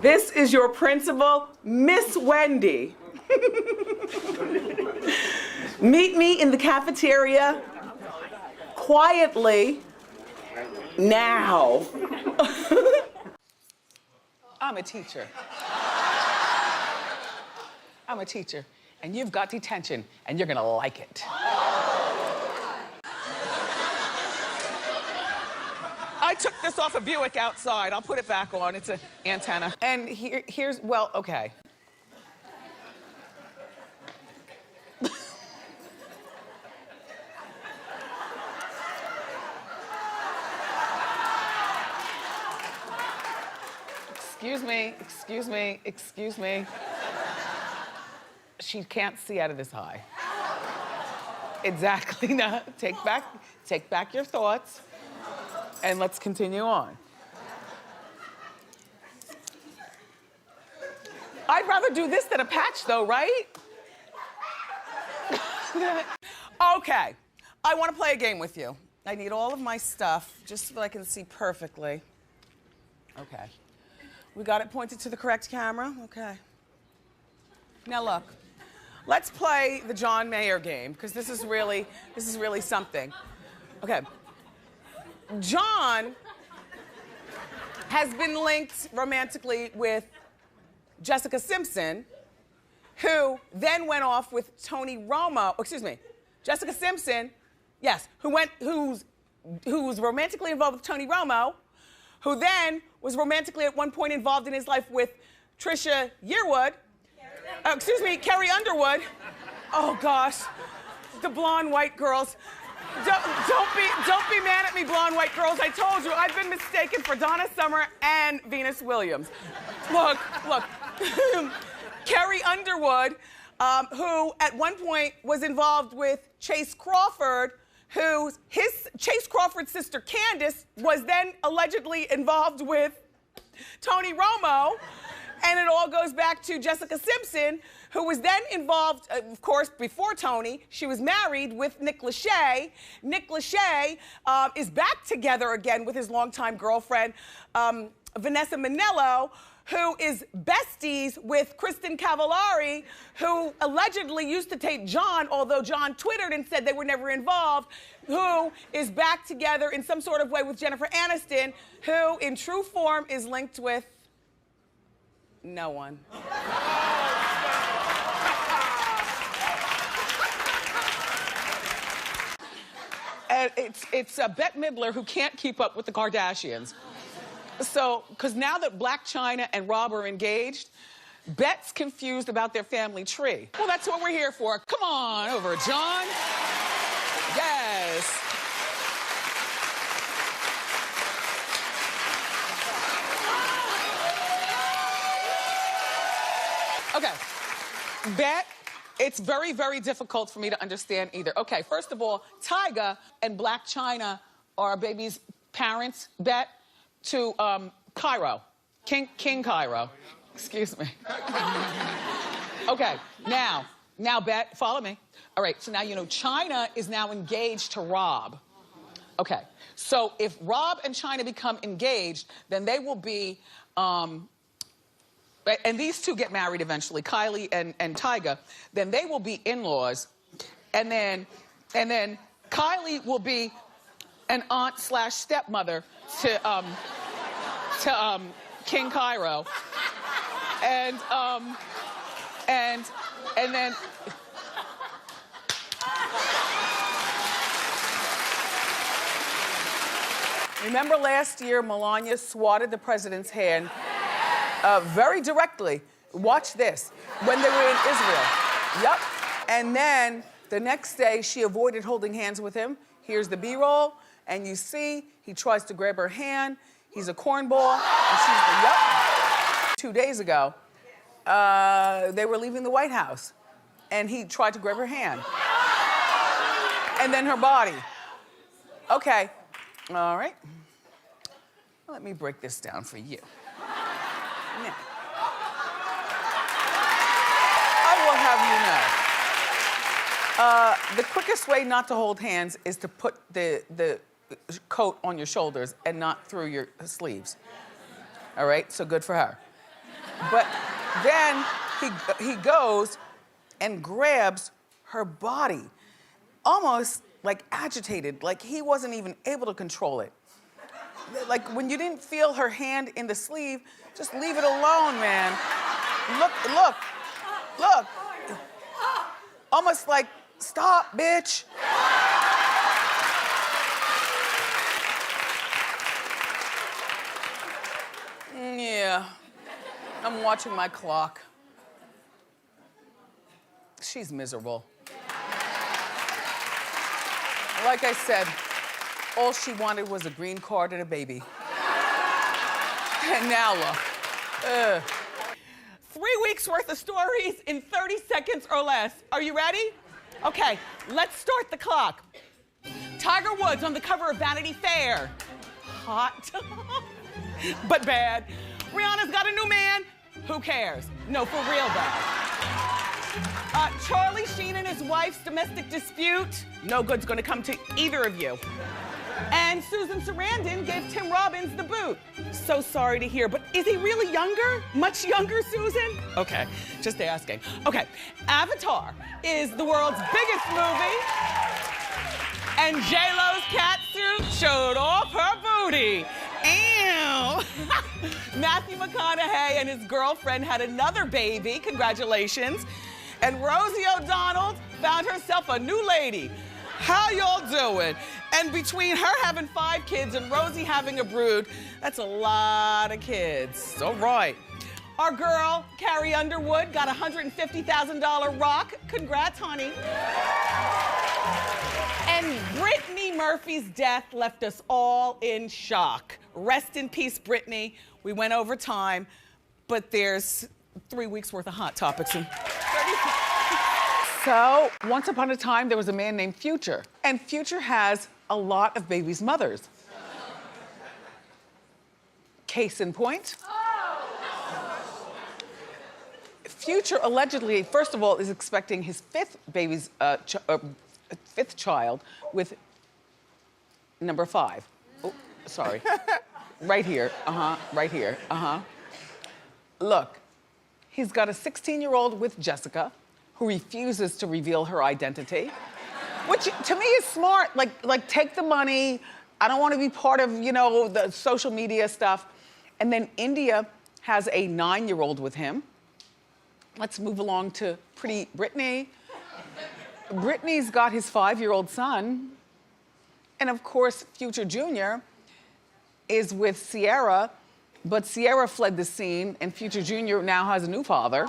This is your principal, Miss Wendy. Meet me in the cafeteria quietly now. I'm a teacher. I'm a teacher, and you've got detention, and you're gonna like it. I took this off a Buick outside. I'll put it back on. It's an antenna. And here's, well, okay. Excuse me, excuse me, excuse me. She can't see out of this high. Exactly, no, take back your thoughts, and let's continue on. I'd rather do this than a patch though, right? Okay, I wanna play a game with you. I need all of my stuff, just so that I can see perfectly. Okay. We got it pointed to the correct camera? Okay. Now look, let's play the John Mayer game, because this is really something. Okay. John has been linked romantically with Jessica Simpson, who then went off with Tony Romo, excuse me, Jessica Simpson, yes, who's romantically involved with Tony Romo, who then was romantically at one point involved in his life with Trisha Yearwood. Carrie Underwood. Oh gosh, the blonde white girls. Don't be mad at me, blonde white girls. I told you, I've been mistaken for Donna Summer and Venus Williams. Look. Carrie Underwood, who at one point was involved with Chase Crawford, Chase Crawford's sister Candace was then allegedly involved with Tony Romo. And it all goes back to Jessica Simpson, who was then involved, of course, before Tony. She was married with Nick Lachey. Nick Lachey is back together again with his longtime girlfriend, Vanessa Minnello, who is besties with Kristen Cavallari, who allegedly used to date John, although John twittered and said they were never involved, who is back together in some sort of way with Jennifer Aniston, who in true form is linked with no one. And it's Bette Midler who can't keep up with the Kardashians. So, because now that Blac Chyna and Rob are engaged, Bette's confused about their family tree. Well, that's what we're here for. Come on over, John. Yes. Okay, Bette, it's very, very difficult for me to understand either. Okay, first of all, Tyga and Blac Chyna are baby's parents, Bette, to Cairo, King Cairo. Excuse me. Okay, now, Bette, follow me. All right, so now you know Chyna is now engaged to Rob. Okay, so if Rob and Chyna become engaged, then they will be, and these two get married eventually, Kylie and Tyga, then they will be in-laws, and then Kylie will be an aunt/stepmother to King Cairo, and then. Remember last year, Melania swatted the president's hand very directly. Watch this. When they were in Israel. Yep. And then the next day, she avoided holding hands with him. Here's the B-roll. And you see, he tries to grab her hand. He's a cornball. And she's, yep. 2 days ago, they were leaving the White House. And he tried to grab her hand. And then her body. Okay. All right. Let me break this down for you. Now, I will have you know, the quickest way not to hold hands is to put the coat on your shoulders and not through your sleeves. All right, so good for her. But then he goes and grabs her body, almost like agitated, like he wasn't even able to control it. Like when you didn't feel her hand in the sleeve, just leave it alone, man. Look. Almost like, stop, bitch. Yeah, I'm watching my clock. She's miserable. Like I said, all she wanted was a green card and a baby. And now look. 3 weeks worth of stories in 30 seconds or less. Are you ready? Okay, let's start the clock. Tiger Woods on the cover of Vanity Fair. Hot, but bad. Rihanna's got a new man. Who cares? No, for real though. Charlie Sheen and his wife's domestic dispute. No good's gonna come to either of you. And Susan Sarandon gave Tim Robbins the boot. So sorry to hear, but is he really younger? Much younger, Susan? Okay, just asking. Okay, Avatar is the world's biggest movie, and J-Lo's catsuit showed off her booty. Ew. Matthew McConaughey and his girlfriend had another baby, congratulations. And Rosie O'Donnell found herself a new lady. How y'all doing? And between her having 5 kids and Rosie having a brood, that's a lot of kids. All right. Our girl, Carrie Underwood, got a $150,000 rock. Congrats, honey. And Brittany Murphy's death left us all in shock. Rest in peace, Brittany. We went over time, but there's 3 weeks worth of hot topics in 30 seconds. So, once upon a time, there was a man named Future. And Future has a lot of babies' mothers. Case in point. Future allegedly, first of all, is expecting his 5th child with number 5. Oh, sorry. Right here, right here, Look, he's got a 16-year-old with Jessica, who refuses to reveal her identity, which to me is smart. Like take the money. I don't want to be part of, the social media stuff. And then India has a 9-year-old with him. Let's move along to pretty Brittany. Brittany's got his 5-year-old son. And of course, Future Jr. is with Sierra, but Sierra fled the scene and Future Jr. now has a new father.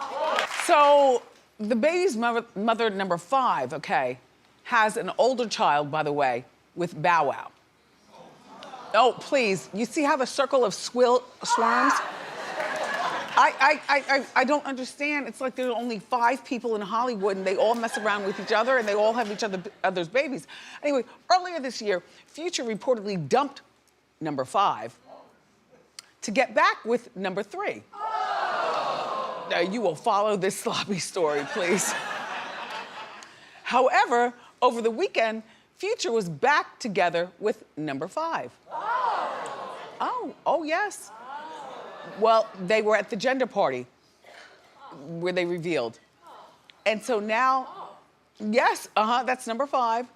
So the baby's mother number 5, okay, has an older child, by the way, with Bow Wow. Oh, please, you see how the circle of swarms? I don't understand. It's like there are only 5 people in Hollywood and they all mess around with each other and they all have each other's babies. Anyway, earlier this year, Future reportedly dumped number 5 to get back with number 3. Now, you will follow this sloppy story, please. However, over the weekend, Future was back together with number 5. Oh, yes. Well, they were at the gender party where they revealed. And so now, yes, that's number 5.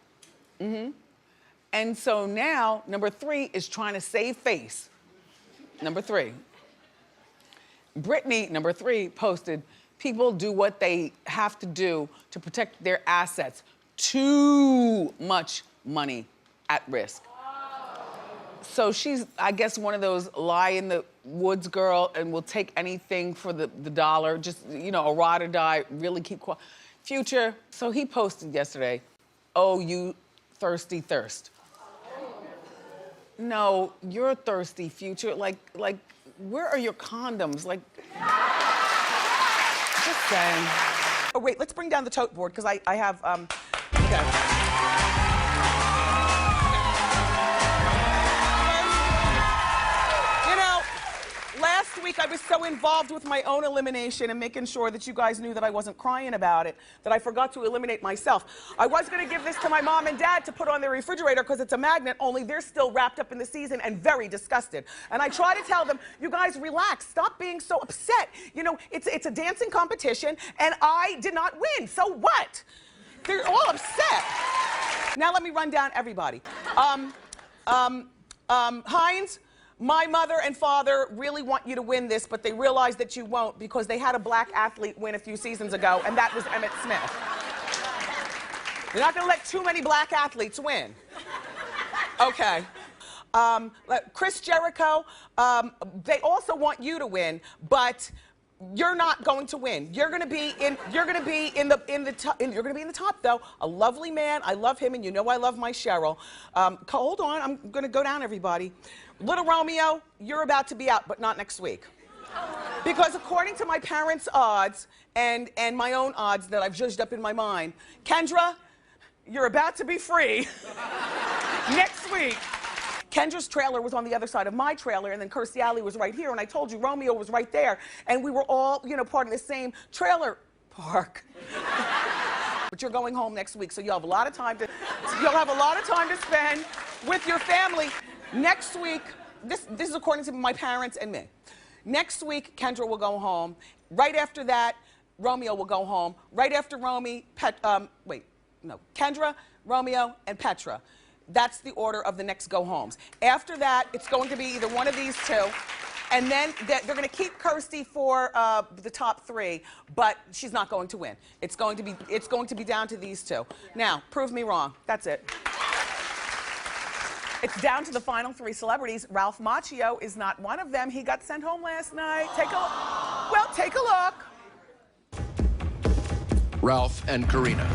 And so now, number 3 is trying to save face. Number 3. Brittany, number 3, posted, people do what they have to do to protect their assets. Too much money at risk. So she's, I guess, one of those lie in the woods girl and will take anything for the dollar, just, a ride or die, really keep quiet. Future, so he posted yesterday, oh, you thirsty thirst. No, you're thirsty, Future. Like, where are your condoms? Like, just saying. Oh, wait, let's bring down the tote board, because I have, okay. Last week I was so involved with my own elimination and making sure that you guys knew that I wasn't crying about it, that I forgot to eliminate myself. I was gonna give this to my mom and dad to put on their refrigerator because it's a magnet, only they're still wrapped up in the season and very disgusted. And I try to tell them, you guys relax, stop being so upset. You know, it's a dancing competition and I did not win, so what? They're all upset. Now let me run down everybody. Hines, my mother and father really want you to win this, but they realize that you won't because they had a black athlete win a few seasons ago, and that was Emmett Smith. You're not gonna let too many black athletes win. Okay. Chris Jericho, they also want you to win, but you're not going to win. You're gonna be in the top though. A lovely man, I love him, and you know I love my Cheryl. Hold on, I'm gonna go down everybody. Little Romeo, you're about to be out, but not next week. Because according to my parents' odds and my own odds that I've judged up in my mind, Kendra, you're about to be free next week. Kendra's trailer was on the other side of my trailer, and then Kirstie Alley was right here, and I told you Romeo was right there, and we were all, you know, part of the same trailer park. But you're going home next week, so you'll have a lot of time to spend with your family. Next week, this is according to my parents and me. Next week, Kendra will go home. Right after that, Romeo will go home. Right after Kendra, Romeo, and Petra. That's the order of the next go-homes. After that, it's going to be either one of these two, and then they're going to keep Kirstie for the top three, but she's not going to win. It's going to be down to these two. Now, prove me wrong. That's it. It's down to the final three celebrities. Ralph Macchio is not one of them. He got sent home last night. Take a look. Ralph and Karina.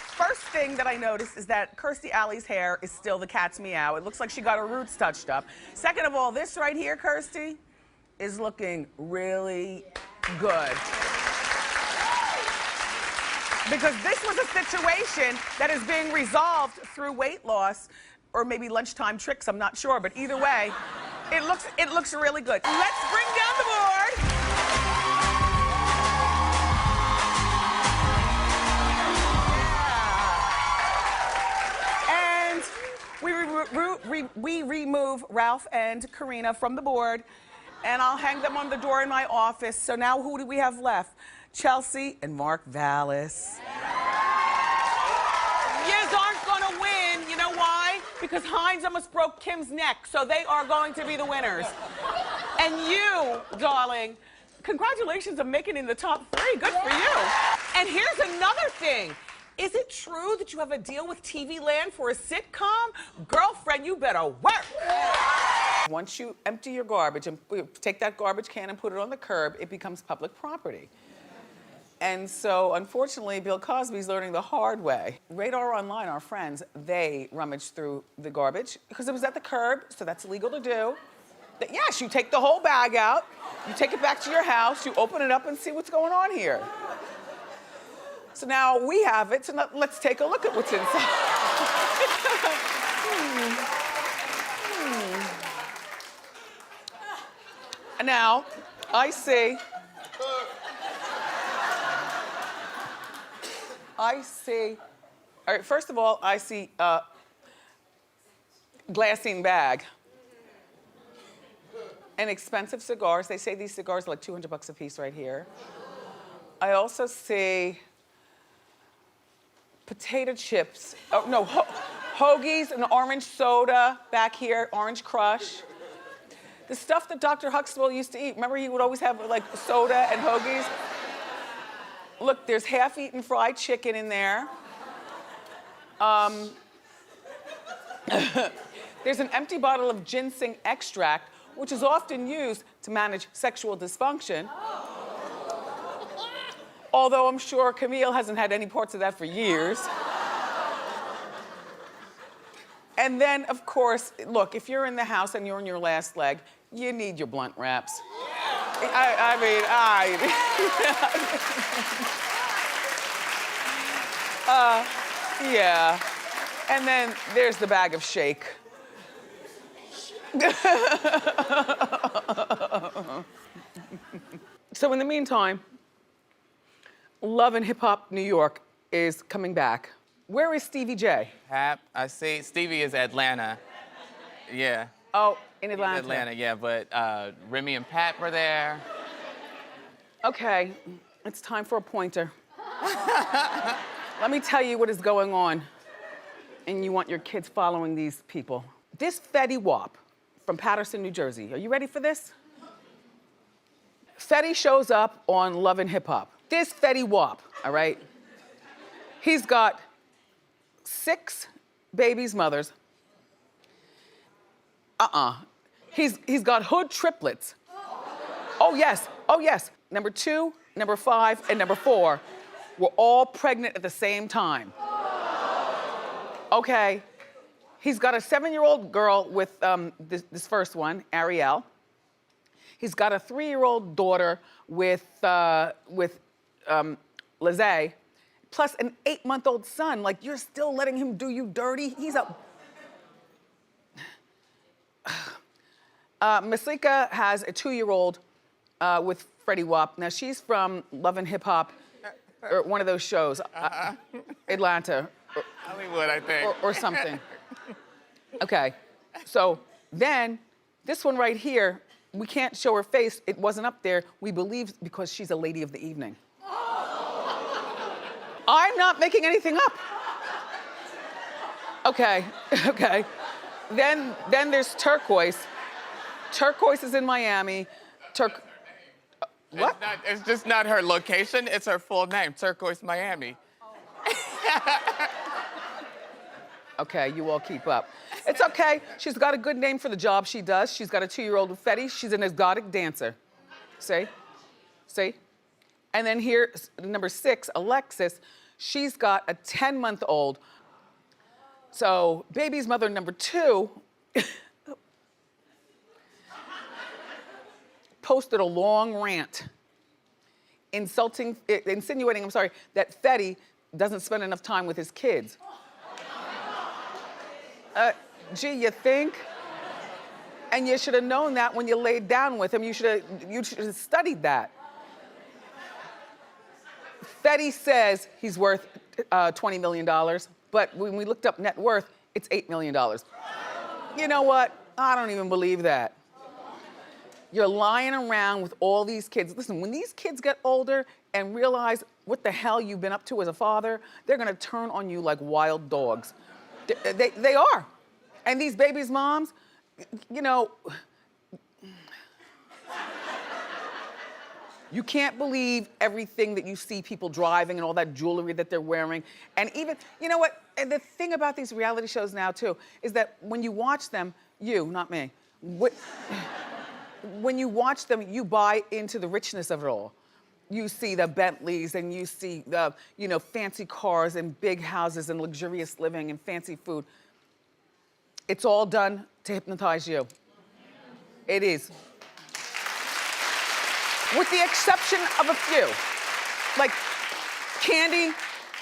First thing that I noticed is that Kirstie Alley's hair is still the cat's meow. It looks like she got her roots touched up. Second of all, this right here, Kirstie, is looking really good. Because this was a situation that is being resolved through weight loss or maybe lunchtime tricks, I'm not sure, but either way, it looks really good. Let's bring down the board. We remove Ralph and Karina from the board, and I'll hang them on the door in my office. So now who do we have left? Chelsea and Mark Vallis. Yous aren't gonna win. You know why? Because Hines almost broke Kim's neck, so they are going to be the winners. And you, darling, congratulations on making it in the top three. Good for you. And here's another thing. Is it true that you have a deal with TV Land for a sitcom? Girlfriend, you better work. Once you empty your garbage and take that garbage can and put it on the curb, it becomes public property. And so, unfortunately, Bill Cosby's learning the hard way. Radar Online, our friends, they rummaged through the garbage because it was at the curb, so that's illegal to do. Yes, you take the whole bag out, you take it back to your house, you open it up and see what's going on here. So now we have it, so now let's take a look at what's inside. Now, I see. All right, first of all, I see a glassine bag. And expensive cigars. They say these cigars are like $200 a piece right here. I also see potato chips, hoagies, an orange soda back here, Orange Crush. The stuff that Dr. Huxtable used to eat. Remember he would always have like soda and hoagies? Look, there's half-eaten fried chicken in there. There's an empty bottle of ginseng extract, which is often used to manage sexual dysfunction. Although I'm sure Camille hasn't had any parts of that for years. And then, of course, look, if you're in the house and you're on your last leg, you need your blunt wraps. Yeah. And then there's the bag of shake. So in the meantime, Love and Hip Hop New York is coming back. Where is Stevie J? Hap, I see. Stevie is Atlanta. Yeah. Oh, in He's Atlanta. Atlanta, yeah, but Remy and Pat were there. Okay, it's time for a pointer. Let me tell you what is going on, and you want your kids following these people. This Fetty Wap from Paterson, New Jersey. Are you ready for this? Fetty shows up on Love and Hip Hop. This Fetty Wap, all right? He's got 6 babies' mothers. He's got hood triplets. Oh yes, oh yes. Number 2, number 5, and number 4 were all pregnant at the same time. Okay. He's got a 7-year-old girl with this first one, Ariel. He's got a 3-year-old daughter with Lizzie, plus an 8-month-old son. Like, you're still letting him do you dirty? He's a... Masika has a 2-year-old with Fetty Wap. Now, she's from Love and Hip Hop, or one of those shows, Atlanta. Hollywood, I think. Or something. Okay, so then this one right here, we can't show her face. It wasn't up there. We believe because she's a lady of the evening. I'm not making anything up. Okay, okay. Then there's Turquoise. Turquoise is in Miami. What? It's just not her location, it's her full name, Turquoise, Miami. Okay, you all keep up. It's okay. She's got a good name for the job she does. She's got a 2-year-old with Fetty. She's an exotic dancer. See? See? And then here's number 6, Alexis. She's got a 10-month-old. So baby's mother number 2 posted a long rant insinuating, that Fetty doesn't spend enough time with his kids. Gee, you think? And you should have known that when you laid down with him. You should have studied that. Fetty says he's worth $20 million, but when we looked up net worth, it's $8 million. You know what? I don't even believe that. You're lying around with all these kids. Listen, when these kids get older and realize what the hell you've been up to as a father, they're gonna turn on you like wild dogs. They are. And these babies' moms, you know, you can't believe everything that you see people driving and all that jewelry that they're wearing. And even, you know what, and the thing about these reality shows now too, is that when you watch them, not me, when you watch them, you buy into the richness of it all. You see the Bentleys and you see the, fancy cars and big houses and luxurious living and fancy food. It's all done to hypnotize you. It is. With the exception of a few. Like, Candy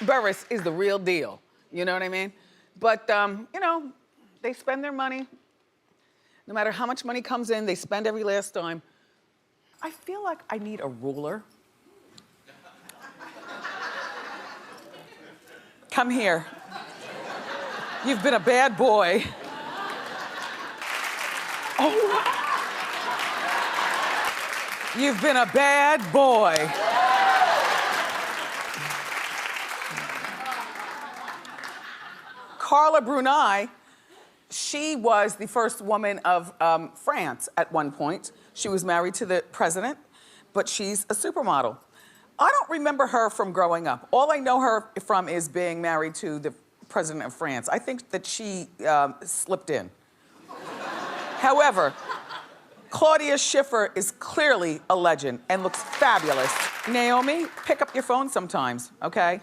Burris is the real deal. You know what I mean? But, they spend their money. No matter how much money comes in, they spend every last dime. I feel like I need a ruler. Come here. You've been a bad boy. Oh. You've been a bad boy. Carla Bruni, she was the first woman of France at one point. She was married to the president, but she's a supermodel. I don't remember her from growing up. All I know her from is being married to the president of France. I think that she slipped in. However, Claudia Schiffer is clearly a legend and looks fabulous. Naomi, pick up your phone sometimes, okay?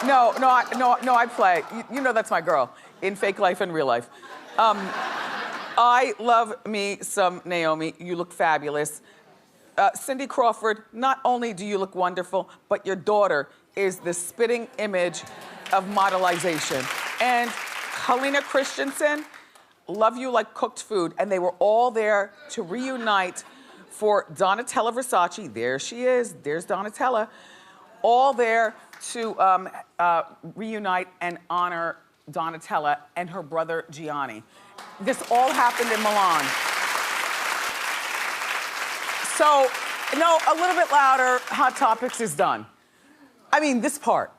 No, I play. You know that's my girl, in fake life and real life. I love me some Naomi. You look fabulous. Cindy Crawford, not only do you look wonderful, but your daughter is the spitting image of modelization. And Helena Christensen, love you like cooked food, and they were all there to reunite for Donatella Versace. There she is, there's Donatella. All there to reunite and honor Donatella and her brother Gianni. This all happened in Milan. So, no, a little bit louder, Hot Topics is done. I mean, this part.